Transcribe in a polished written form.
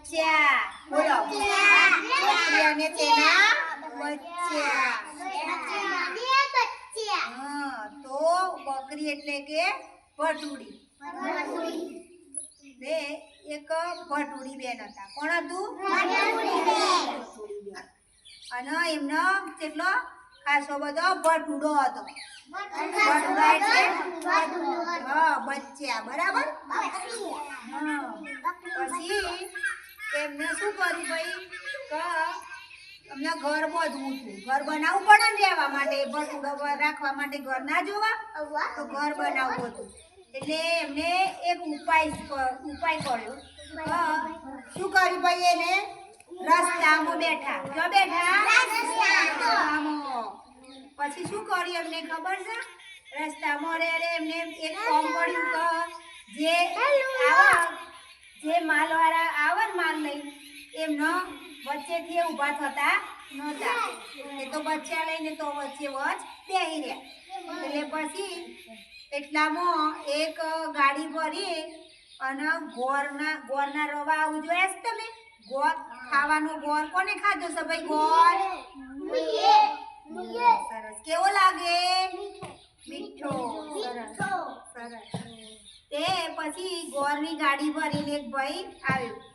બચ્ચા બોલો બકરી અને તેના બચ્ચા તો બકરી એટલે કે ભટુડી બે એક ભટુડી બેન હતા કોણ હતું ભટુડી બેન અને એમનો કેટલો ખાસો બધો ભટુડો હતો ભટુડા એટલે બચ્ચા બરાબર પછી એમને શું કર્યું ભાઈ કે અમને ઘર બાંધવું હતું ઘર બનાવવું પડે ને રહેવા માટે ભટુડો રાખવા માટે ઘર ના જોવા તો ઘર બનાવવું હતું એટલે એમને એક ઉપાય કર્યો શું કર્યું ભાઈ એને રસ્તામાં બેઠા ક્યાં બેઠા રસ્તામાં પછી શું કર્યું એમને ખબર છે રસ્તામાં રે એમને એક કામ કર્યું કે જે માલવાળા આવે ને માલ લઈ એમનો વચ્ચેથી ઊભા થતા નહોતા એ તો બચ્ચા લઈને તો વચ્ચે વચ બેહી રહ્યા એટલે પછી એટલામાં એક ગાડી ભરી અને ગોળના રવા આવું જોઈએ છે તમે ગોળ ખાવાનો ગોળ કોને ખાધો છે ભાઈ ગોળ સરસ કેવો લાગે મીઠો સરસ સરસ તે પછી ગોળની ગાડી ભરીને એક ભાઈ આવ્યો